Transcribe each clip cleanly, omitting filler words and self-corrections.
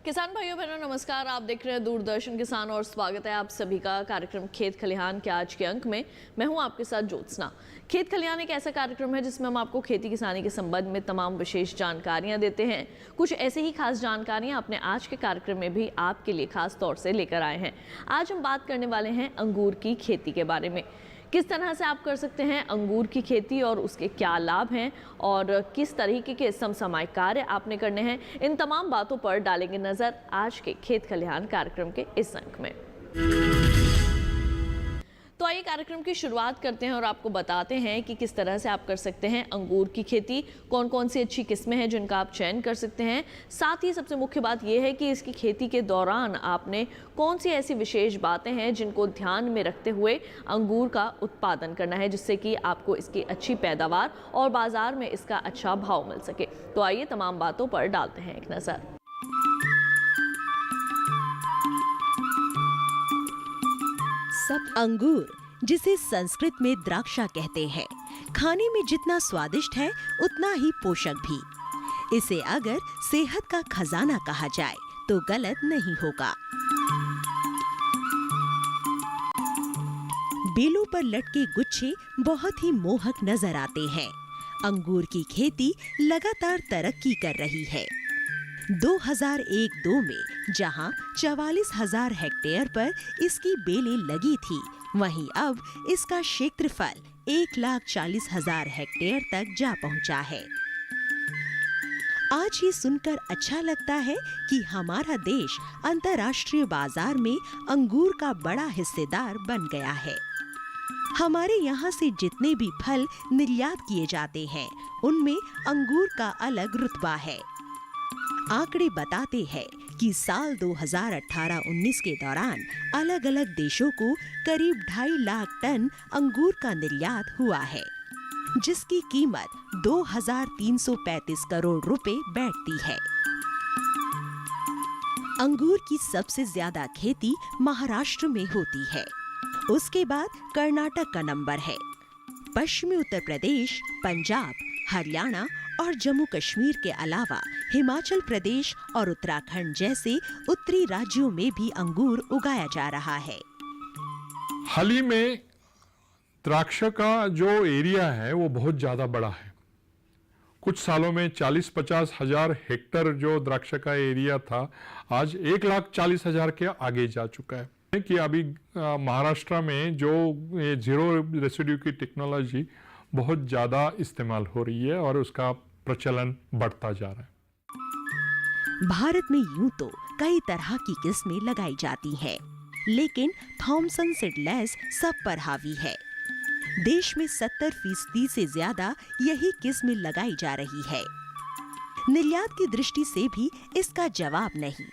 किसान भाइयों बहनों नमस्कार। आप देख रहे हैं दूरदर्शन किसान और स्वागत है आप सभी का कार्यक्रम खेत खलिहान के आज के अंक में। मैं हूं आपके साथ ज्योत्सना। खेत खलिहान एक ऐसा कार्यक्रम है जिसमें हम आपको खेती किसानी के संबंध में तमाम विशेष जानकारियां देते हैं। कुछ ऐसे ही खास जानकारियां अपने आज के कार्यक्रम में भी आपके लिए खास तौर से लेकर आए हैं। आज हम बात करने वाले हैं अंगूर की खेती के बारे में। किस तरह से आप कर सकते हैं अंगूर की खेती और उसके क्या लाभ हैं और किस तरीके के समसामयिक कार्य आपने करने हैं, इन तमाम बातों पर डालेंगे नजर आज के खेत खलिहान कार्यक्रम के इस अंक में। तो आइए कार्यक्रम की शुरुआत करते हैं और आपको बताते हैं कि किस तरह से आप कर सकते हैं अंगूर की खेती, कौन कौन सी अच्छी किस्में हैं जिनका आप चयन कर सकते हैं। साथ ही सबसे मुख्य बात यह है कि इसकी खेती के दौरान आपने कौन सी ऐसी विशेष बातें हैं जिनको ध्यान में रखते हुए अंगूर का उत्पादन करना है, जिससे कि आपको इसकी अच्छी पैदावार और बाजार में इसका अच्छा भाव मिल सके। तो आइए तमाम बातों पर डालते हैं एक नज़र। अंगूर, जिसे संस्कृत में द्राक्षा कहते हैं, खाने में जितना स्वादिष्ट है उतना ही पोषक भी। इसे अगर सेहत का खजाना कहा जाए तो गलत नहीं होगा। बेलों पर लटके गुच्छे बहुत ही मोहक नजर आते हैं। अंगूर की खेती लगातार तरक्की कर रही है। 2001-2 में जहां 44,000 हेक्टेयर पर इसकी बेलें लगी थी, वहीं अब इसका क्षेत्रफल 1,40,000 हेक्टेयर तक जा पहुंचा है। आज ये सुनकर अच्छा लगता है कि हमारा देश अंतर्राष्ट्रीय बाजार में अंगूर का बड़ा हिस्सेदार बन गया है। हमारे यहाँ से जितने भी फल निर्यात किए जाते हैं, उनमें अंगूर का अलग रुतबा है। आंकड़े बताते हैं कि साल 2018-19 के दौरान अलग अलग देशों को करीब 2.5 लाख टन अंगूर का निर्यात हुआ है, जिसकी कीमत 2,335 करोड़ रुपए बैठती है। अंगूर की सबसे ज्यादा खेती महाराष्ट्र में होती है। उसके बाद कर्नाटक का नंबर है। पश्चिमी उत्तर प्रदेश, पंजाब, हरियाणा और जम्मू कश्मीर के अलावा हिमाचल प्रदेश और उत्तराखंड जैसे उत्तरी राज्यों में भी अंगूर उगाया जा रहा है। हाल ही में द्राक्षा का जो एरिया है वो बहुत ज़्यादा बड़ा है। कुछ सालों में 40-50 हजार हेक्टर जो द्राक्षा का एरिया था, आज 1,40,000 के आगे जा चुका है। कि अभी महाराष्ट्र में जो ये जीरो रेसिड्यू की टेक्नोलॉजी बहुत ज़्यादा इस्तेमाल हो रही है और उसका प्रचलन बढ़ता जा रहा है। भारत में यूं तो कई तरह की किस्में लगाई जाती हैं, लेकिन थॉमसन सीडलेस सब पर हावी है। देश में 70% से ज्यादा यही किस्में लगाई जा रही है। निर्यात की दृष्टि से भी इसका जवाब नहीं।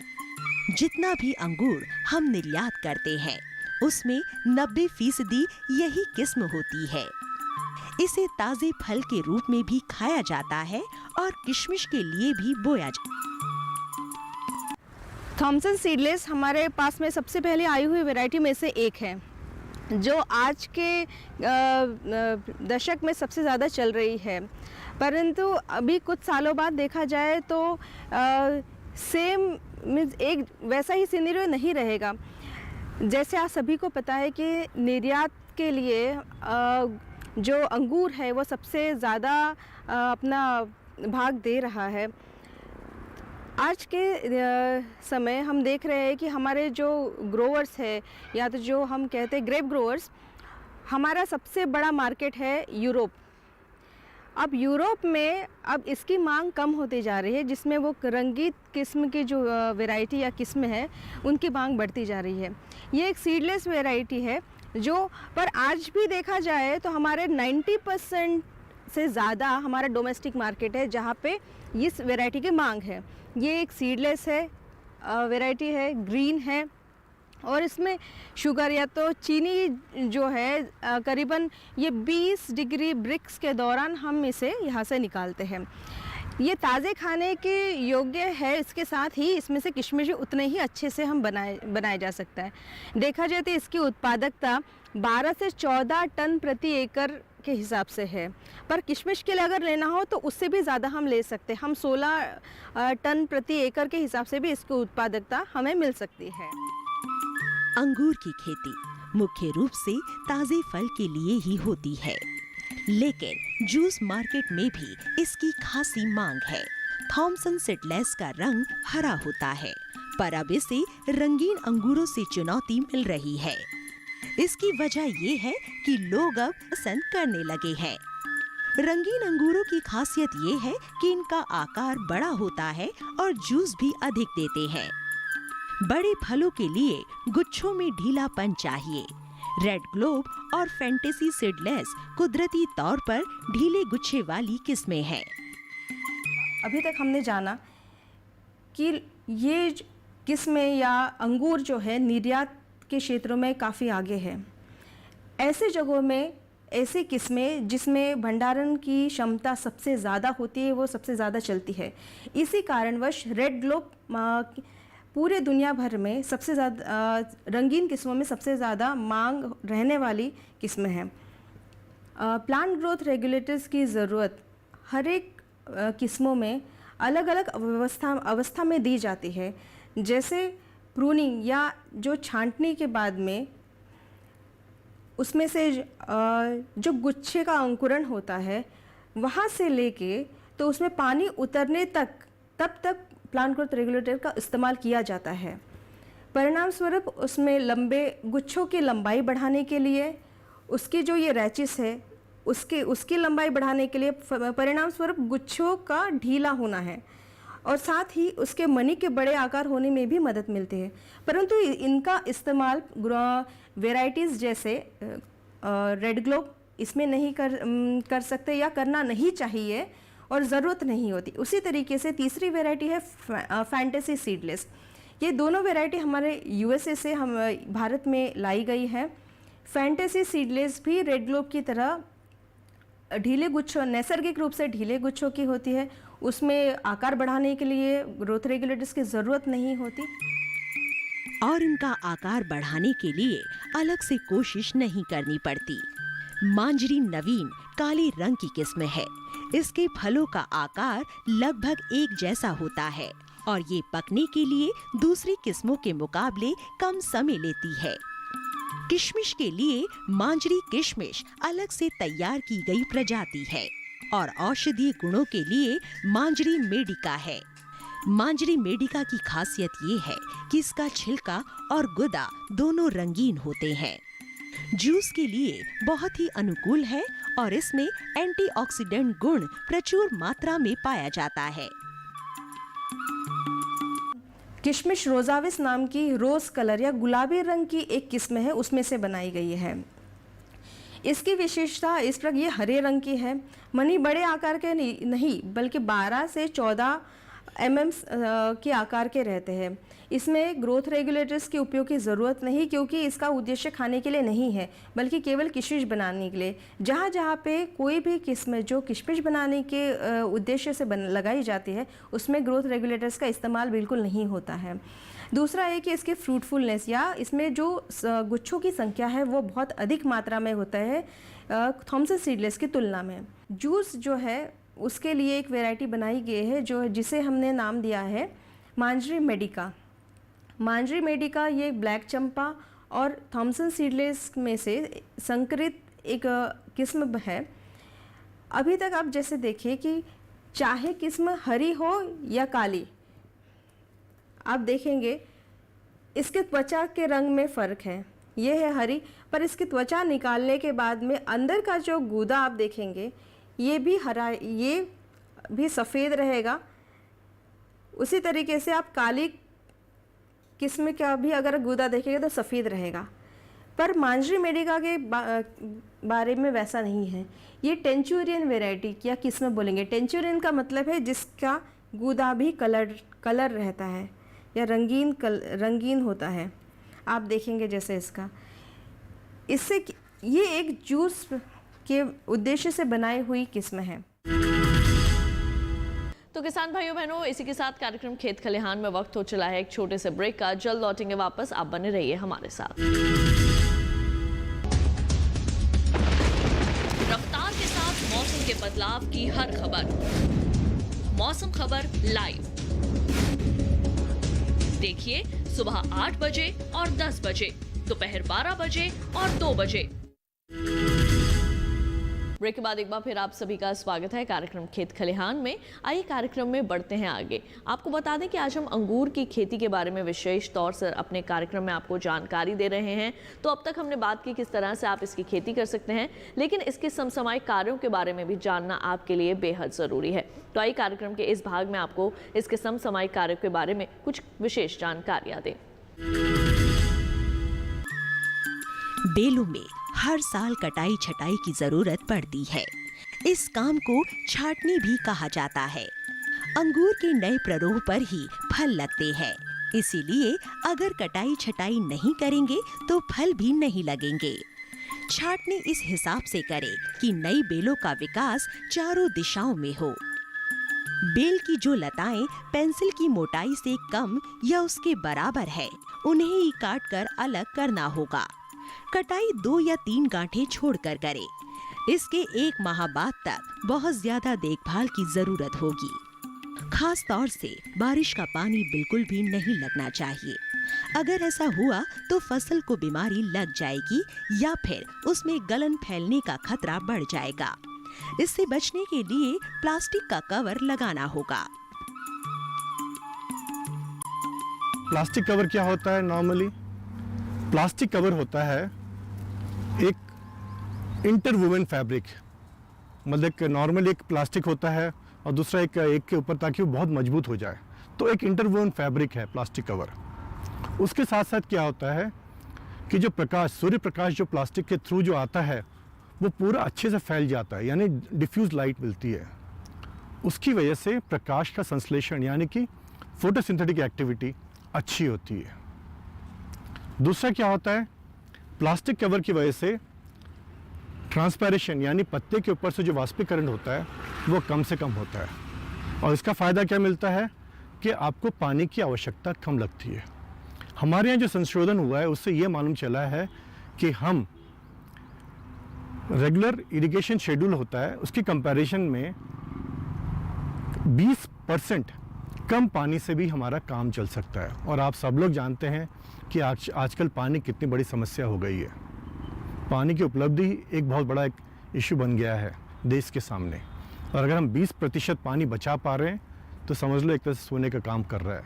जितना भी अंगूर हम निर्यात करते हैं, उसमें 90% यही किस्म होती है। इसे ताजे फल के रूप में भी खाया जाता है और किशमिश के लिए भी बोया जाता है। थॉमसन सीडलेस हमारे पास में सबसे पहले आई हुई वैरायटी में से एक है, जो आज के दशक में सबसे ज़्यादा चल रही है। परंतु अभी कुछ सालों बाद देखा जाए तो सेम मीन्स एक वैसा ही सिनेरियो नहीं रहेगा। जैसे आप सभी को पता है कि निर्यात के लिए जो अंगूर है वो सबसे ज़्यादा अपना भाग दे रहा है। आज के समय हम देख रहे हैं कि हमारे जो ग्रोवर्स है, या तो जो हम कहते हैं ग्रेप ग्रोवर्स, हमारा सबसे बड़ा मार्केट है यूरोप। अब यूरोप में अब इसकी मांग कम होती जा रही है, जिसमें वो रंगीत किस्म की जो वैरायटी या किस्म है उनकी मांग बढ़ती जा रही है। ये एक सीडलेस वैरायटी है जो पर आज भी देखा जाए तो हमारे 90% से ज़्यादा हमारा डोमेस्टिक मार्केट है जहाँ पे इस वैरायटी की मांग है। ये एक सीडलेस है वैरायटी है, ग्रीन है और इसमें शुगर या तो चीनी जो है करीबन ये 20 डिग्री ब्रिक्स के दौरान हम इसे यहाँ से निकालते हैं। ये ताज़े खाने के योग्य है, इसके साथ ही इसमें से किशमिश उतने ही अच्छे से हम बनाया जा सकता है। देखा जाए तो इसकी उत्पादकता 12 से 14 टन प्रति एकड़ के हिसाब से है, पर किशमिश के लिए अगर लेना हो तो उससे भी ज़्यादा हम ले सकते हैं। हम 16 टन प्रति एकड़ के हिसाब से भी इसकी उत्पादकता हमें मिल सकती है। अंगूर की खेती मुख्य रूप से ताजे फल के लिए ही होती है, लेकिन जूस मार्केट में भी इसकी खासी मांग है। थॉमसन सीडलेस का रंग हरा होता है, पर अब इसे रंगीन अंगूरों से चुनौती मिल रही है। इसकी वजह ये है कि लोग अब पसंद करने लगे हैं। रंगीन अंगूरों की खासियत ये है कि इनका आकार बड़ा होता है और जूस भी अधिक देते हैं। बड़े फलों के लिए गुच्छों में ढीलापन चाहिए। रेड ग्लोब और फैंटेसी सीडलेस कुदरती तौर पर ढीले गुच्छे वाली किस्में हैं। अभी तक हमने जाना कि ये किस्में या अंगूर जो है निर्यात के क्षेत्रों में काफ़ी आगे है। ऐसे जगहों में ऐसी किस्में जिसमें भंडारण की क्षमता सबसे ज़्यादा होती है वो सबसे ज़्यादा चलती है। इसी कारणवश रेड ग्लोब पूरे दुनिया भर में सबसे ज़्यादा रंगीन किस्मों में सबसे ज़्यादा मांग रहने वाली किस्में हैं। प्लांट ग्रोथ रेगुलेटर्स की ज़रूरत हर एक किस्मों में अलग अलग अवस्था में दी जाती है। जैसे प्रूनिंग या जो छांटने के बाद में उसमें से जो गुच्छे का अंकुरण होता है वहाँ से लेके तो उसमें पानी उतरने तक तब तक प्लांट ग्रोथ रेगुलेटर का इस्तेमाल किया जाता है। परिणाम स्वरूप उसमें लंबे गुच्छों की लंबाई बढ़ाने के लिए उसकी जो ये रैचिस है उसकी लंबाई बढ़ाने के लिए परिणाम स्वरूप गुच्छों का ढीला होना है और साथ ही उसके मनी के बड़े आकार होने में भी मदद मिलती है। परंतु इनका इस्तेमाल वेराइटीज़ जैसे रेड ग्लोब इसमें नहीं कर सकते या करना नहीं चाहिए और ज़रूरत नहीं होती। उसी तरीके से तीसरी वैरायटी है फैंटेसी सीडलेस। ये दोनों वैरायटी हमारे यूएसए से हम भारत में लाई गई है। फैंटेसी सीडलेस भी रेड ग्लोब की तरह ढीले गुच्छों नैसर्गिक रूप से ढीले गुच्छों की होती है। उसमें आकार बढ़ाने के लिए ग्रोथ रेगुलेटर्स की ज़रूरत नहीं होती और इनका आकार बढ़ाने के लिए अलग से कोशिश नहीं करनी पड़ती। मांजरी नवीन काले रंग की किस्म है। इसके फलों का आकार लगभग एक जैसा होता है और ये पकने के लिए दूसरी किस्मों के मुकाबले कम समय लेती है। किशमिश के लिए मांजरी किशमिश अलग से तैयार की गई प्रजाति है और औषधीय गुणों के लिए मांजरी मेडिका है। मांजरी मेडिका की खासियत ये है कि इसका छिलका और गुदा दोनों रंगीन होते हैं। जूस के लिए बहुत ही अनुकूल है और इसमें एंटीऑक्सीडेंट गुण प्रचुर मात्रा में पाया जाता है। किशमिश रोजाविस नाम की रोज कलर या गुलाबी रंग की एक किस्म है, उसमें से बनाई गई है। इसकी विशेषता इस प्रकार ये हरे रंग की है। मनी बड़े आकार के नहीं बल्कि 12 से 14 mm के आकार के रहते हैं। इसमें ग्रोथ रेगुलेटर्स के उपयोग की ज़रूरत नहीं क्योंकि इसका उद्देश्य खाने के लिए नहीं है बल्कि केवल किशमिश बनाने के लिए। जहाँ जहाँ पे कोई भी किस्म जो किशमिश बनाने के उद्देश्य से लगाई जाती है उसमें ग्रोथ रेगुलेटर्स का इस्तेमाल बिल्कुल नहीं होता है। दूसरा है कि इसकी फ्रूटफुलनेस या इसमें जो गुच्छों की संख्या है वो बहुत अधिक मात्रा में होता है थॉमसन सीडलेस की तुलना में। जूस जो है उसके लिए एक वैरायटी बनाई गई है जो जिसे हमने नाम दिया है मांजरी मेडिका। मांजरी मेडिका ये ब्लैक चंपा और थॉमसन सीडलेस में से संकरित एक किस्म है। अभी तक आप जैसे देखिए कि चाहे किस्म हरी हो या काली, आप देखेंगे इसके त्वचा के रंग में फ़र्क है। ये है हरी, पर इसकी त्वचा निकालने के बाद में अंदर का जो गूदा आप देखेंगे ये भी हरा, ये भी सफ़ेद रहेगा। उसी तरीके से आप काली किस्म का भी अगर गूदा देखेंगे तो सफ़ेद रहेगा। पर मांजरी मेडिका के बारे में वैसा नहीं है। ये टेंचुरियन वैरायटी या किस्म बोलेंगे। टेंचुरियन का मतलब है जिसका गूदा भी कलर रहता है या रंगीन होता है। आप देखेंगे जैसे इससे ये एक जूस के उद्देश्य से बनाई हुई किस्म है। तो किसान भाइयों बहनों, इसी के साथ कार्यक्रम खेत खलिहान में वक्त हो चला है एक छोटे से ब्रेक का। जल्द लौटेंगे वापस, आप बने रहिए हमारे साथ। मौसम के बदलाव की हर खबर। मौसम खबर लाइव देखिए सुबह 8 बजे और 10 बजे, दोपहर 12 बजे और 2 बजे। ब्रेक के बाद एक बार फिर आप सभी का स्वागत है कार्यक्रम खेत खलिहान में। आइए कार्यक्रम में बढ़ते हैं आगे। आपको बता दें कि आज हम अंगूर की खेती के बारे में विशेष तौर से अपने कार्यक्रम में आपको जानकारी दे रहे हैं। तो अब तक हमने बात की किस तरह से आप इसकी खेती कर सकते हैं, लेकिन इसके समसामयिक कार्यों के बारे में भी जानना आपके लिए बेहद ज़रूरी है। तो आइए कार्यक्रम के इस भाग में आपको इसके समसामयिक कार्यों के बारे में कुछ विशेष जानकारियाँ दें। बेलों में हर साल कटाई छटाई की जरूरत पड़ती है। इस काम को छाटनी भी कहा जाता है। अंगूर के नए प्ररोह पर ही फल लगते हैं, इसीलिए अगर कटाई छटाई नहीं करेंगे तो फल भी नहीं लगेंगे। छाटनी इस हिसाब से करें कि नई बेलों का विकास चारों दिशाओं में हो। बेल की जो लताएं पेंसिल की मोटाई से कम या उसके बराबर है, उन्हें ही काट कर अलग करना होगा। कटाई 2 या 3 गांठें छोड़कर करें। इसके 1 माह बाद तक बहुत ज्यादा देखभाल की जरूरत होगी। खास तौर से बारिश का पानी बिल्कुल भी नहीं लगना चाहिए। अगर ऐसा हुआ तो फसल को बीमारी लग जाएगी या फिर उसमें गलन फैलने का खतरा बढ़ जाएगा। इससे बचने के लिए प्लास्टिक का कवर लगाना होगा। प्लास्टिक कवर क्या होता है? नॉर्मली प्लास्टिक कवर होता है एक इंटरवूवन फैब्रिक, मतलब नॉर्मली एक प्लास्टिक होता है और दूसरा एक के ऊपर, ताकि वो बहुत मजबूत हो जाए। तो एक इंटरवूवन फैब्रिक है प्लास्टिक कवर। उसके साथ साथ क्या होता है कि जो प्रकाश, सूर्य प्रकाश जो प्लास्टिक के थ्रू जो आता है वो पूरा अच्छे से फैल जाता है, यानी डिफ्यूज लाइट मिलती है। उसकी वजह से प्रकाश का संश्लेषण यानी कि फोटोसिंथेटिक एक्टिविटी अच्छी होती है। दूसरा क्या होता है, प्लास्टिक कवर की वजह से ट्रांसपैरेशन यानी पत्ते के ऊपर से जो वाष्पीकरण होता है वो कम से कम होता है। और इसका फ़ायदा क्या मिलता है कि आपको पानी की आवश्यकता कम लगती है। हमारे यहाँ जो संशोधन हुआ है उससे ये मालूम चला है कि हम रेगुलर इरिगेशन शेड्यूल होता है उसकी कंपैरिजन में 20% कम पानी से भी हमारा काम चल सकता है। और आप सब लोग जानते हैं कि आजकल पानी कितनी बड़ी समस्या हो गई है। पानी की उपलब्धि एक बहुत बड़ा एक इशू बन गया है देश के सामने। और अगर हम 20% पानी बचा पा रहे हैं तो समझ लो एक तरह से सोने का काम कर रहा है।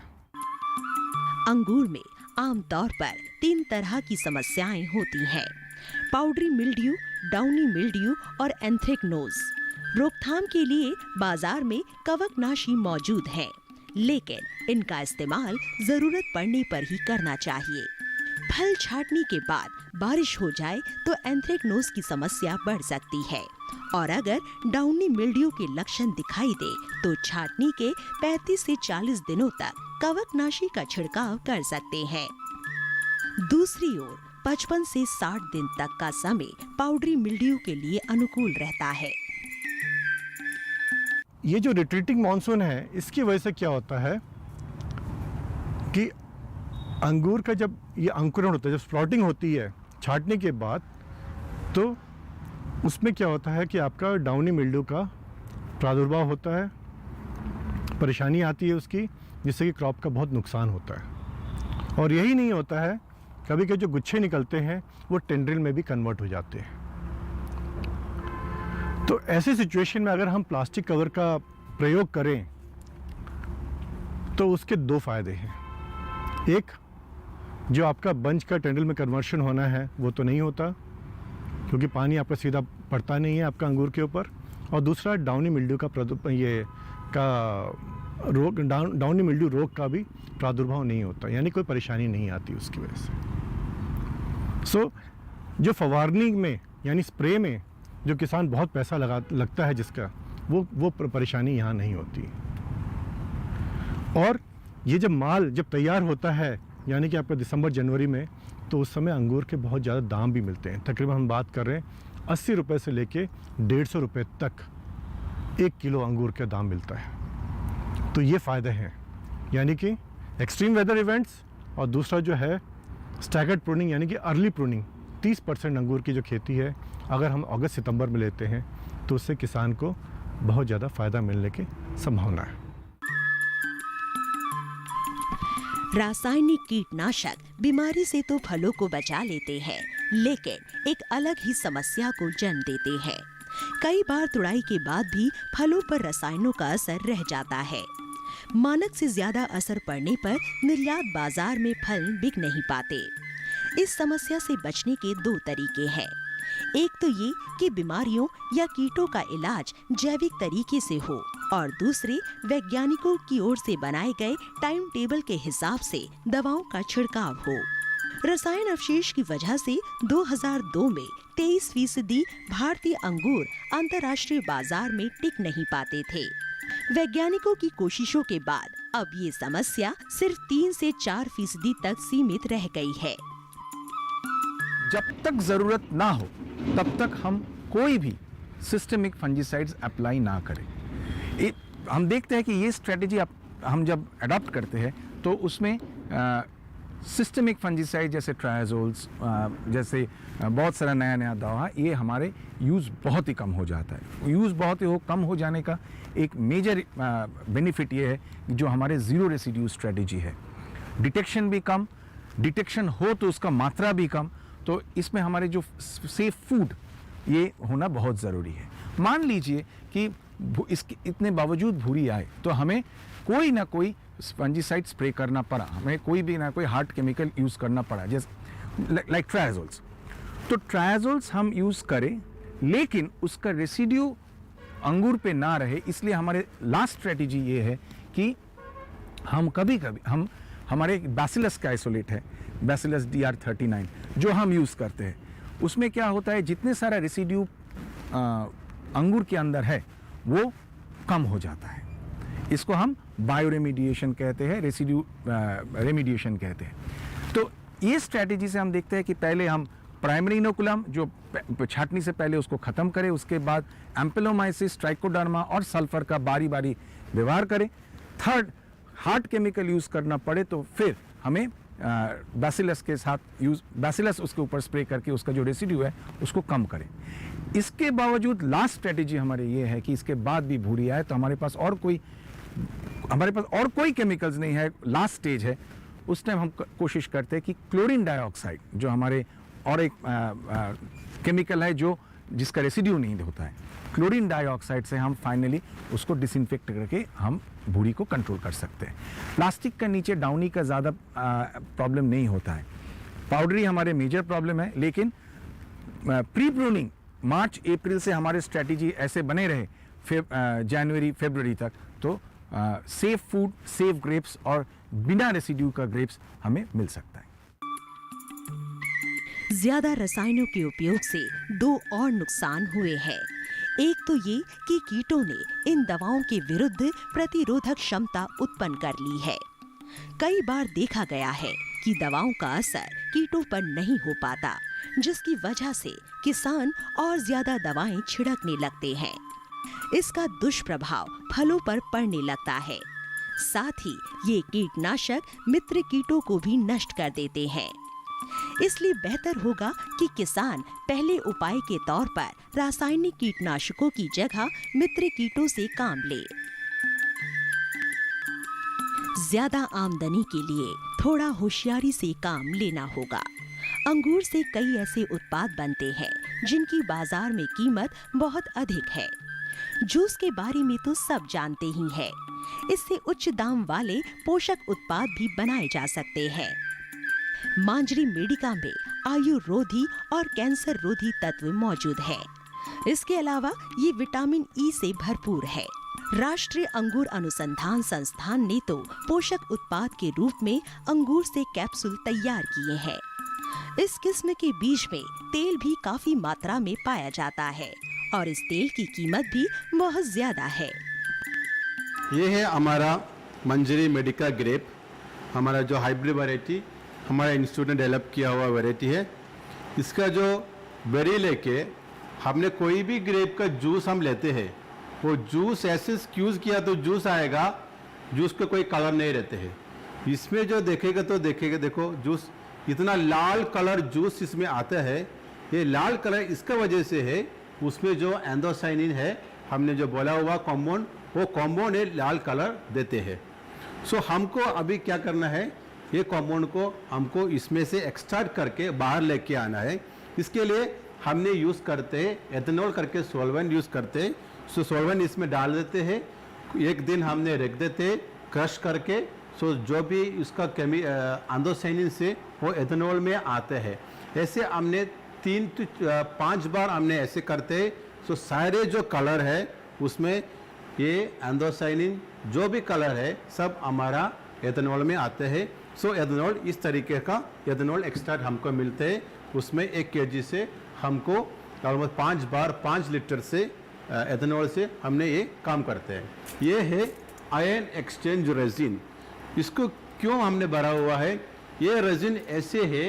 अंगूर में आमतौर पर 3 तरह की समस्याएं होती हैं: पाउडरी मिल्ड्यू, डाउनी मिल्ड्यू और एंथ्रेक्नोज। रोकथाम के लिए बाजार में कवकनाशी मौजूद है, लेकिन इनका इस्तेमाल जरूरत पड़ने पर ही करना चाहिए। फल छाटने के बाद बारिश हो जाए तो एंथ्रेक्नोज की समस्या बढ़ सकती है, और अगर डाउनी मिल्ड्यू के लक्षण दिखाई दे तो छाटनी के 35 से 40 दिनों तक कवकनाशी का छिड़काव कर सकते हैं। दूसरी ओर 55 से 60 दिन तक का समय पाउडरी मिल्ड्यू के लिए अनुकूल रहता है। ये जो रिट्रीटिंग मानसून है इसकी वजह से क्या होता है कि अंगूर का जब ये अंकुरण होता है, जब स्प्राउटिंग होती है छाटने के बाद, तो उसमें क्या होता है कि आपका डाउनी मिल्ड्यू का प्रादुर्भाव होता है, परेशानी आती है उसकी, जिससे कि क्रॉप का बहुत नुकसान होता है। और यही नहीं होता है, कभी कभी जो गुच्छे निकलते हैं वो टेंड्रिल में भी कन्वर्ट हो जाते हैं। तो ऐसे सिचुएशन में अगर हम प्लास्टिक कवर का प्रयोग करें तो उसके 2 फायदे हैं। एक, जो आपका बंच का टेंड्रिल में कन्वर्शन होना है वो तो नहीं होता, क्योंकि पानी आपका सीधा पड़ता नहीं है आपका अंगूर के ऊपर। और दूसरा, डाउनी मिल्ड्यू का रोग, डाउनी मिल्ड्यू रोग का भी प्रादुर्भाव नहीं होता, यानी कोई परेशानी नहीं आती उसकी वजह से। जो फवारनी में यानी स्प्रे में जो किसान बहुत पैसा लगता है जिसका, वो परेशानी यहाँ नहीं होती। और ये जब माल जब तैयार होता है यानी कि आपका दिसंबर जनवरी में, तो उस समय अंगूर के बहुत ज़्यादा दाम भी मिलते हैं। तकरीबन हम बात कर रहे हैं 80 रुपये से लेके 150 रुपये तक 1 किलो अंगूर का दाम मिलता है। तो ये फ़ायदे हैं, यानी कि एक्सट्रीम वेदर इवेंट्स, और दूसरा जो है स्टैगर्ड प्रूनिंग यानी कि अर्ली प्रूनिंग। 30% अंगूर की जो खेती है अगर हम अगस्त सितंबर में लेते हैं तो उससे किसान को बहुत ज़्यादा फ़ायदा मिलने की संभावना है। रासायनिक कीटनाशक बीमारी से तो फलों को बचा लेते हैं, लेकिन एक अलग ही समस्या को जन्म देते हैं। कई बार तुड़ाई के बाद भी फलों पर रसायनों का असर रह जाता है। मानक से ज्यादा असर पड़ने पर निर्यात बाजार में फल बिक नहीं पाते। इस समस्या से बचने के दो तरीके हैं। एक तो ये कि बीमारियों या कीटों का इलाज जैविक तरीके से हो, और दूसरे वैज्ञानिकों की ओर से बनाए गए टाइम टेबल के हिसाब से दवाओं का छिड़काव हो। रसायन अवशेष की वजह से 2002 में 23% भारतीय अंगूर अंतर्राष्ट्रीय बाजार में टिक नहीं पाते थे। वैज्ञानिकों की कोशिशों के बाद अब ये समस्या सिर्फ 3 से 4% तक सीमित रह गई है। जब तक जरूरत ना हो तब तक हम कोई भी सिस्टमिक फंजीसाइड्स अप्लाई ना करें। हम देखते हैं कि ये स्ट्रेटेजी हम जब अडॉप्ट करते हैं तो उसमें सिस्टमिक फंजीसाइड जैसे ट्रायाजोल्स जैसे बहुत सारा नया दवा, ये हमारे यूज़ बहुत ही कम हो जाता है। यूज़ बहुत ही कम हो जाने का एक मेजर बेनिफिट ये है जो हमारे ज़ीरो रेसिड्यू स्ट्रेटेजी है। डिटेक्शन भी कम, डिटेक्शन हो तो उसका मात्रा भी कम, तो इसमें हमारे जो सेफ फूड ये होना बहुत ज़रूरी है। मान लीजिए कि इसके इतने बावजूद भूरी आए तो हमें कोई ना कोई फंजीसाइड स्प्रे करना पड़ा, हमें कोई भी ना कोई हार्ड केमिकल यूज़ करना पड़ा, जैसे लाइक ट्रायाजोल्स। तो ट्रायाजोल्स हम यूज़ करें लेकिन उसका रेसिड्यू अंगूर पे ना रहे, इसलिए हमारे लास्ट स्ट्रेटेजी ये है कि हम कभी हम हमारे बैसिलस का आइसोलेट है, बैसिलस DR39 जो हम यूज़ करते हैं, उसमें क्या होता है जितने सारा रेसिड्यू अंगूर के अंदर है वो कम हो जाता है। इसको हम बायो रेमिडिएशन कहते हैं, रेसिड्यू रेमिडिएशन कहते हैं। तो ये स्ट्रैटेजी से हम देखते हैं कि पहले हम प्राइमरी इनोकुलम जो छाटनी से पहले उसको ख़त्म करें, उसके बाद एम्पेलोमाइसिस, ट्राइकोडर्मा और सल्फर का बारी बारी व्यवहार करें। थर्ड, हार्ड केमिकल यूज़ करना पड़े तो फिर हमें बैसिलस के साथ बैसिलस उसके ऊपर स्प्रे करके उसका जो रेसिड्यू है उसको कम करें। इसके बावजूद लास्ट स्ट्रेटेजी हमारे ये है कि इसके बाद भी भूरी आए तो हमारे पास और कोई केमिकल्स नहीं है, लास्ट स्टेज है, उस टाइम हम कोशिश करते हैं कि क्लोरीन डाइऑक्साइड जो हमारे और एक केमिकल है जो जिसका रेसिड्यू नहीं होता है, क्लोरीन डाइऑक्साइड से हम फाइनली उसको डिसइंफेक्ट करके हम भूरी को कंट्रोल कर सकते हैं। प्लास्टिक का नीचे डाउनी का ज़्यादा प्रॉब्लम नहीं होता है, पाउडरी हमारे मेजर प्रॉब्लम है, लेकिन प्री प्रूनिंग मार्च अप्रैल से हमारे स्ट्रेटेजी ऐसे बने रहे जनवरी फरवरी तक, तो सेफ फूड, सेफ ग्रेप्स और बिना रेसिड्यू का ग्रेप्स हमें मिल सकता है। ज्यादा रसायनों के उपयोग से दो और नुकसान हुए हैं। एक तो ये कि कीटों ने इन दवाओं के विरुद्ध प्रतिरोधक क्षमता उत्पन्न कर ली है। कई बार देखा गया है कि दवाओं का असर कीटों पर नहीं हो पाता, जिसकी वजह से किसान और ज्यादा दवाएं छिड़कने लगते हैं। इसका दुष्प्रभाव फलों पर पड़ने लगता है। साथ ही ये कीटनाशक मित्र कीटों को भी नष्ट कर देते हैं। इसलिए बेहतर होगा कि किसान पहले उपाय के तौर पर रासायनिक कीटनाशकों की जगह मित्र कीटों से काम ले। ज्यादा आमदनी के लिए थोड़ा होशियारी से काम लेना होगा। अंगूर से कई ऐसे उत्पाद बनते हैं जिनकी बाजार में कीमत बहुत अधिक है। जूस के बारे में तो सब जानते ही हैं। इससे उच्च दाम वाले पोषक उत्पाद भी बनाए जा सकते हैं। मांजरी मेडिका में आयुरोधी और कैंसर रोधी तत्व मौजूद है। इसके अलावा ये विटामिन ई से भरपूर है। राष्ट्रीय अंगूर अनुसंधान संस्थान ने तो पोषक उत्पाद के रूप में अंगूर से कैप्सूल तैयार किए हैं। इस किस्म के बीज में तेल भी काफी मात्रा में पाया जाता है और इस तेल की कीमत भी बहुत ज्यादा है। ये है हमारा मंजरी मेडिका ग्रेप, हमारा जो हाइब्रिड वैरायटी हमारा इंस्टीट्यूट ने डेवलप किया हुआ वैरायटी है। इसका जो बेरी लेके हमने कोई भी ग्रेप का जूस हम लेते हैं, वो जूस ऐसे स्क्यूज़ किया तो जूस आएगा, जूस पे कोई कलर नहीं रहते हैं। इसमें जो देखेगा तो देखेगा, देखो जूस इतना लाल कलर जूस इसमें आता है। ये लाल कलर इसका वजह से है उसमें जो एंथोसाइनिन है, हमने जो बोला हुआ कॉम्पाउंड, वो कॉम्पाउंड लाल कलर देते हैं। सो हमको अभी क्या करना है, ये कॉम्पाउंड को हमको इसमें से एक्सट्रैक्ट करके बाहर लेके आना है। इसके लिए हमने यूज़ करते हैं एथेनॉल करके सॉल्वेंट यूज़ करते हैं। सो सॉल्वेंट इसमें डाल देते हैं, एक दिन हमने रख देते हैं क्रश करके। सो जो भी इसका एंथोसाइनिन से वो एथेनॉल में आते हैं। ऐसे हमने 3 से 5 बार हमने ऐसे करते हैं। सो सारे जो कलर है उसमें ये एंथोसाइनिन जो भी कलर है सब हमारा एथेनॉल में आते हैं। सो एथेनॉल इस तरीके का एथेनॉल एक्सट्रैक्ट हमको मिलते हैं। उसमें 1 kg से हमको ऑलमोस्ट 5 बार 5 लीटर से एथेनॉल से हमने ये काम करते हैं। ये है आयन एक्सचेंज रेजिन। इसको क्यों हमने भरा हुआ है, ये रेजिन ऐसे है,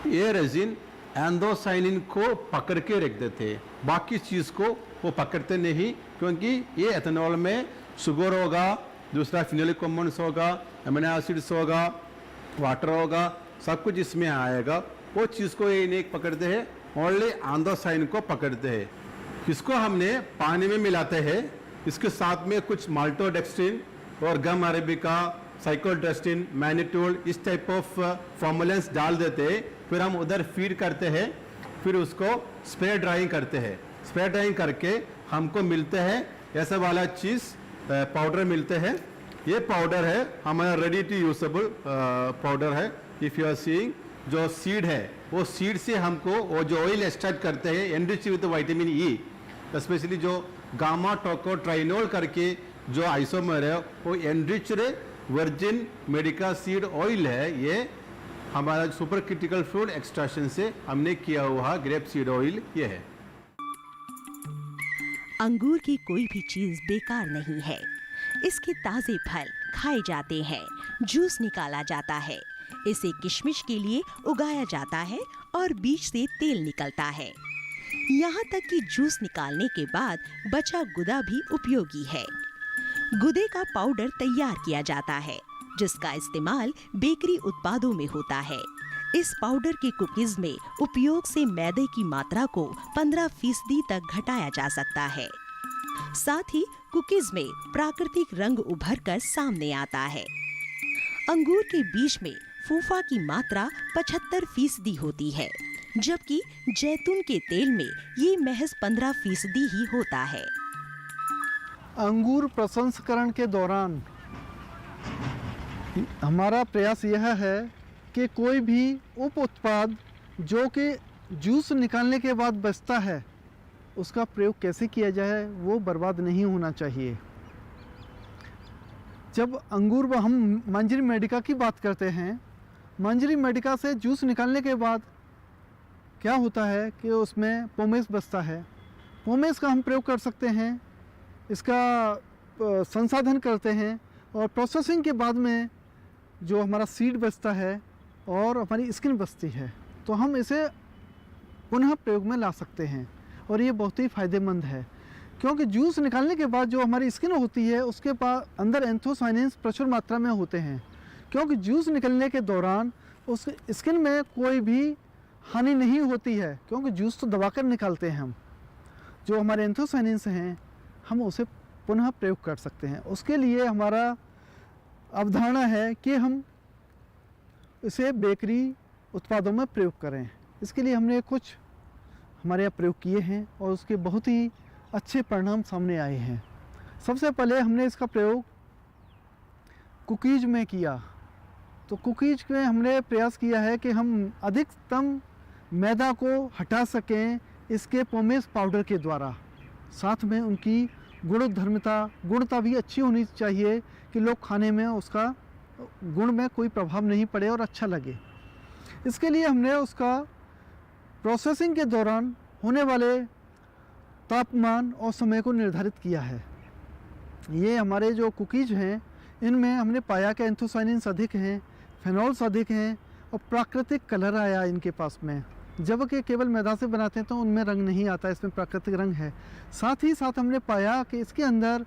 ये रेजिन एंथोसाइनिन को पकड़ के रख देते हैं, बाकी चीज़ को वो पकड़ते नहीं, क्योंकि ये एथेनॉल में शुगर होगा, दूसरा फिनोलिक कंपाउंड्स होगा, अमीनो एसिड्स होगा, वाटर होगा, सब कुछ इसमें आएगा। वो चीज़ को ये नहीं पकड़ते हैं, ओनली एंथोसाइनिन को पकड़ते हैं। इसको हमने पानी में मिलाते हैं, इसके साथ में कुछ माल्टोडेक्स्ट्रिन और गम अरेबिका, साइक्लोडेक्स्ट्रिन, मैनिटोल, इस टाइप ऑफ फॉर्मुलेंट्स डाल देते हैं। फिर हम उधर फीड करते हैं, फिर उसको स्प्रे ड्राइंग करते हैं। स्प्रे ड्राइंग करके हमको मिलते हैं ऐसा वाला चीज़ पाउडर मिलते हैं। ये पाउडर है हमारा रेडी टू यूजेबल पाउडर है। इफ़ यू आर सीइंग, जो सीड है वो सीड से हमको वो जो ऑयल एक्सट्रैक्ट करते हैं enrich with vitamin E, specially जो गामा टोकोट्राइनोल करके जो आइसोमर है वो enriched virgin medica seed oil है। ये हमारा सुपर क्रिटिकल फूड एक्सट्रैक्शन से हमने किया हुआ ग्रेप सीड ऑयल ये है। अंगूर की कोई भी चीज बेकार नहीं है। इसके ताजे फल खाए जाते हैं, जूस निकाला जाता है, इसे किशमिश के लिए उगाया जाता है और बीज से तेल निकलता है। यहाँ तक कि जूस निकालने के बाद बचा गुदा भी उपयोगी है। गुदे का पाउडर तैयार किया जाता है, जिसका इस्तेमाल बेकरी उत्पादों में होता है। इस पाउडर के कुकीज में उपयोग से मैदे की मात्रा को 15% तक घटाया जा सकता है। साथ ही कुकीज में प्राकृतिक रंग उभर कर सामने आता है। अंगूर के बीज में फूफा की मात्रा 75% होती है, जबकि जैतून के तेल में ये महज 15% ही होता है। अंगूर प्रसंस्करण के दौरान हमारा प्रयास यह है कि कोई भी उप उत्पाद जो कि जूस निकालने के बाद बचता है उसका प्रयोग कैसे किया जाए, वो बर्बाद नहीं होना चाहिए। जब अंगूर हम मंजरी मेडिका की बात करते हैं, मंजरी मेडिका से जूस निकालने के बाद क्या होता है कि उसमें पोमेस बचता है। पोमेस का हम प्रयोग कर सकते हैं, इसका संसाधन करते हैं और प्रोसेसिंग के बाद में जो हमारा सीड बचता है और हमारी स्किन बचती है, तो हम इसे पुनः प्रयोग में ला सकते हैं और ये बहुत ही फ़ायदेमंद है। क्योंकि जूस निकालने के बाद जो हमारी स्किन होती है उसके पास अंदर एंथोसाइनिन्स प्रचुर मात्रा में होते हैं। क्योंकि जूस निकलने के दौरान उस स्किन में कोई भी हानि नहीं होती है, क्योंकि जूस तो दबाकर निकालते हैं हम। जो हमारे एंथोसाइनिन्स हैं हम उसे पुनः प्रयोग कर सकते हैं। उसके लिए हमारा अवधारणा है कि हम इसे बेकरी उत्पादों में प्रयोग करें। इसके लिए हमने कुछ हमारे यहाँ प्रयोग किए हैं और उसके बहुत ही अच्छे परिणाम सामने आए हैं। सबसे पहले हमने इसका प्रयोग कुकीज़ में किया। तो कुकीज़ में हमने प्रयास किया है कि हम अधिकतम मैदा को हटा सकें इसके पोमेस पाउडर के द्वारा। साथ में उनकी गुणता भी अच्छी होनी चाहिए कि लोग खाने में उसका गुण में कोई प्रभाव नहीं पड़े और अच्छा लगे। इसके लिए हमने उसका प्रोसेसिंग के दौरान होने वाले तापमान और समय को निर्धारित किया है। ये हमारे जो कुकीज़ हैं इनमें हमने पाया कि एंथोसाइनिन्स अधिक हैं, फेनॉल्स अधिक हैं और प्राकृतिक कलर आया इनके पास में। जबकि केवल मैदा से बनाते हैं तो उनमें रंग नहीं आता, इसमें प्राकृतिक रंग है। साथ ही साथ हमने पाया कि इसके अंदर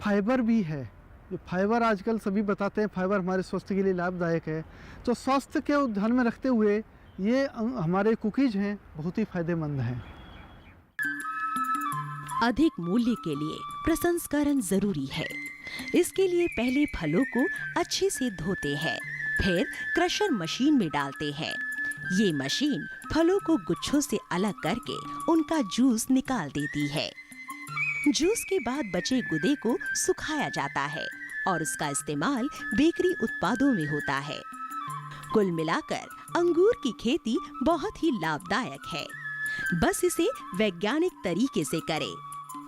फाइबर भी है। जो फाइबर आजकल सभी बताते हैं फाइबर हमारे स्वास्थ्य के लिए लाभदायक है, तो स्वास्थ्य के ध्यान में रखते हुए ये हमारे कुकीज़ हैं बहुत ही फ़ायदेमंद हैं। अधिक मूल्य के लिए प्रसंस्करण जरूरी है। इसके लिए पहले फलों को अच्छे से धोते हैं, फिर क्रशर मशीन में डालते हैं। ये मशीन फलों को गुच्छों से अलग करके उनका जूस निकाल देती है। जूस के बाद बचे गुदे को सुखाया जाता है और उसका इस्तेमाल बेकरी उत्पादों में होता है। कुल मिलाकर अंगूर की खेती बहुत ही लाभदायक है। बस इसे वैज्ञानिक तरीके से करें,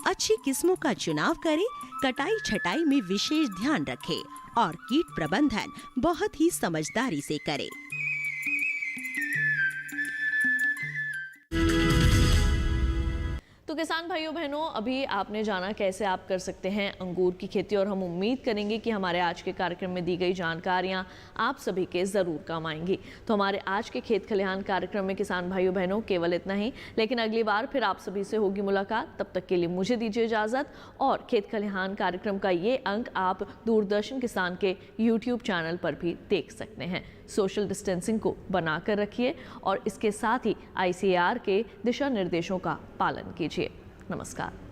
अच्छी किस्मों का चुनाव करें, कटाई छटाई में विशेष ध्यान रखें और कीट प्रबंधन बहुत ही समझदारी से करें। तो किसान भाइयों बहनों, अभी आपने जाना कैसे आप कर सकते हैं अंगूर की खेती, और हम उम्मीद करेंगे कि हमारे आज के कार्यक्रम में दी गई जानकारियां आप सभी के ज़रूर काम आएंगी। तो हमारे आज के खेत खलिहान कार्यक्रम में किसान भाइयों बहनों केवल इतना ही, लेकिन अगली बार फिर आप सभी से होगी मुलाकात। तब तक के लिए मुझे दीजिए इजाज़त, और खेत खलिहान कार्यक्रम का ये अंक आप दूरदर्शन किसान के YouTube चैनल पर भी देख सकते हैं। सोशल डिस्टेंसिंग को बनाकर रखिए और इसके साथ ही ICAR के दिशा निर्देशों का पालन कीजिए। नमस्कार।